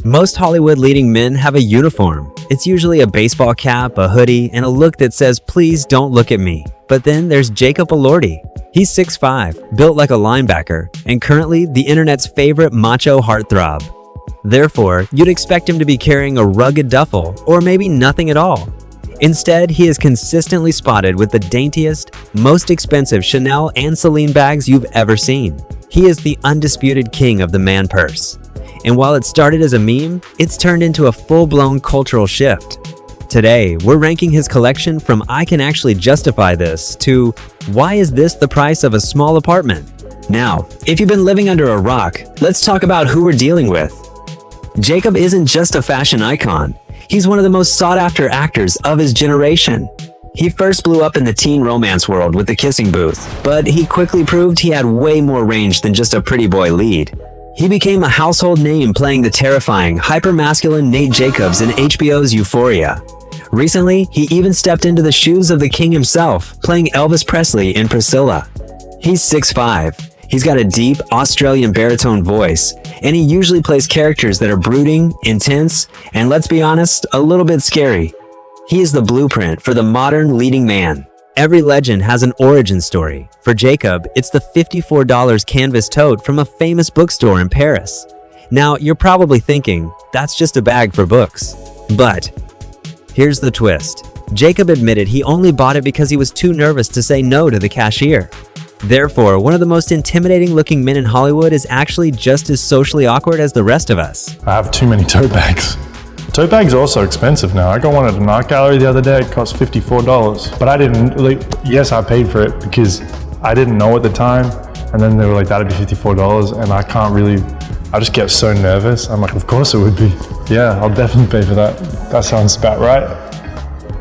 Most Hollywood leading men have a uniform. It's usually a baseball cap, a hoodie, and a look that says, "Please don't look at me." But then there's Jacob Elordi. He's 6'5", built like a linebacker, and currently the internet's favorite macho heartthrob. Therefore, you'd expect him to be carrying a rugged duffel, or maybe nothing at all. Instead, he is consistently spotted with the daintiest, most expensive Chanel and Celine bags you've ever seen. He is the undisputed king of the man purse. And while it started as a meme, it's turned into a full-blown cultural shift. Today, we're ranking his collection from "I can actually justify this" to "Why is this the price of a small apartment?" Now, if you've been living under a rock, let's talk about who we're dealing with. Jacob isn't just a fashion icon. He's one of the most sought-after actors of his generation. He first blew up in the teen romance world with The Kissing Booth, but he quickly proved he had way more range than just a pretty boy lead. He became a household name playing the terrifying, hyper-masculine Nate Jacobs in HBO's Euphoria. Recently, he even stepped into the shoes of the king himself, playing Elvis Presley in Priscilla. He's 6'5". He's got a deep Australian baritone voice, and he usually plays characters that are brooding, intense, and let's be honest, a little bit scary. He is the blueprint for the modern leading man. Every legend has an origin story. For Jacob, it's the $54 canvas tote from a famous bookstore in Paris. Now, you're probably thinking, that's just a bag for books. But here's the twist. Jacob admitted he only bought it because he was too nervous to say no to the cashier. Therefore, one of the most intimidating looking men in Hollywood is actually just as socially awkward as the rest of us. I have too many tote bags. Tote bags are also expensive now. I got one at an art gallery the other day, it cost $54. But I didn't, yes, I paid for it because I didn't know at the time. And then they were like, that'd be $54. And I just get so nervous. I'm like, of course it would be. Yeah, I'll definitely pay for that. That sounds about right.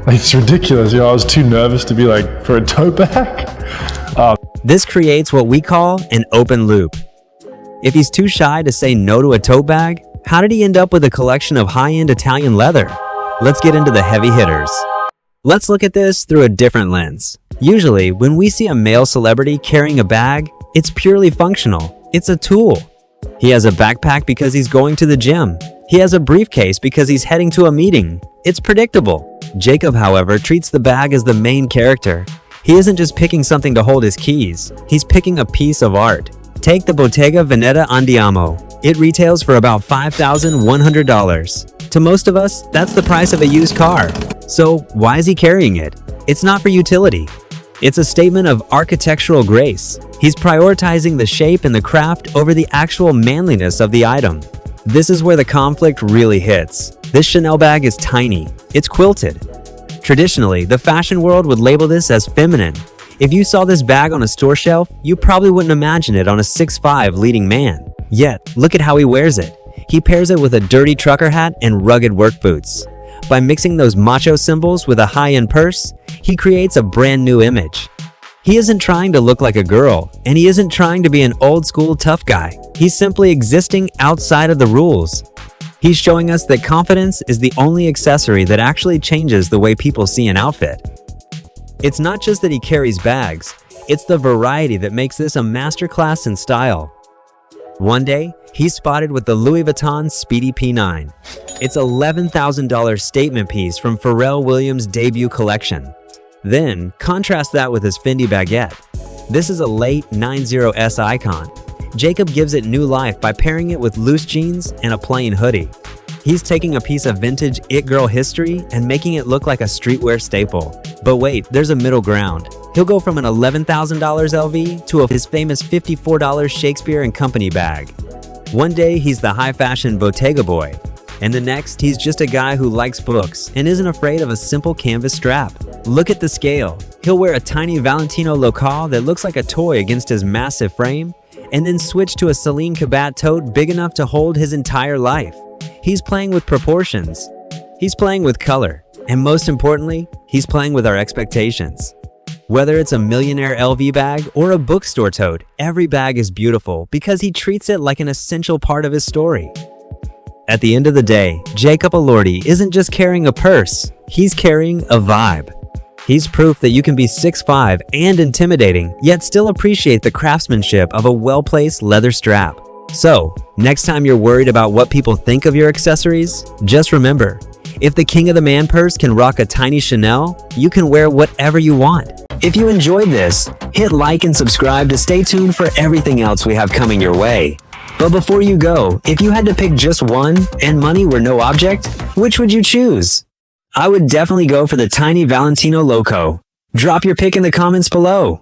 Like, it's ridiculous. I was too nervous to be like, for a tote bag? This creates what we call an open loop. If he's too shy to say no to a tote bag, how did he end up with a collection of high-end Italian leather? Let's get into the heavy hitters. Let's look at this through a different lens. Usually, when we see a male celebrity carrying a bag, it's purely functional. It's a tool. He has a backpack because he's going to the gym. He has a briefcase because he's heading to a meeting. It's predictable. Jacob, however, treats the bag as the main character. He isn't just picking something to hold his keys. He's picking a piece of art. Take the Bottega Veneta Andiamo. It retails for about $5,100. To most of us, that's the price of a used car. So why is he carrying it? It's not for utility. It's a statement of architectural grace. He's prioritizing the shape and the craft over the actual manliness of the item. This is where the conflict really hits. This Chanel bag is tiny. It's quilted. Traditionally, the fashion world would label this as feminine. If you saw this bag on a store shelf, you probably wouldn't imagine it on a 6'5" leading man. Yet, look at how he wears it. He pairs it with a dirty trucker hat and rugged work boots. By mixing those macho symbols with a high-end purse, he creates a brand new image. He isn't trying to look like a girl, and he isn't trying to be an old-school tough guy. He's simply existing outside of the rules. He's showing us that confidence is the only accessory that actually changes the way people see an outfit. It's not just that he carries bags, it's the variety that makes this a masterclass in style. One day, he's spotted with the Louis Vuitton Speedy P9. It's an $11,000 statement piece from Pharrell Williams' debut collection. Then, contrast that with his Fendi baguette. This is a late 90s icon. Jacob gives it new life by pairing it with loose jeans and a plain hoodie. He's taking a piece of vintage it girl history and making it look like a streetwear staple. But wait, there's a middle ground. He'll go from an $11,000 LV to his famous $54 Shakespeare and Company bag. One day, he's the high-fashion Bottega boy, and the next, he's just a guy who likes books and isn't afraid of a simple canvas strap. Look at the scale. He'll wear a tiny Valentino Locale that looks like a toy against his massive frame, and then switch to a Celine Cabot tote big enough to hold his entire life. He's playing with proportions. He's playing with color. And most importantly, he's playing with our expectations. Whether it's a millionaire LV bag or a bookstore tote, every bag is beautiful because he treats it like an essential part of his story. At the end of the day, Jacob Elordi isn't just carrying a purse, he's carrying a vibe. He's proof that you can be 6'5" and intimidating, yet still appreciate the craftsmanship of a well-placed leather strap. So, next time you're worried about what people think of your accessories, just remember, if the king of the man purse can rock a tiny Chanel, you can wear whatever you want. If you enjoyed this, hit like and subscribe to stay tuned for everything else we have coming your way. But before you go, if you had to pick just one and money were no object, which would you choose? I would definitely go for the tiny Valentino Loco. Drop your pick in the comments below.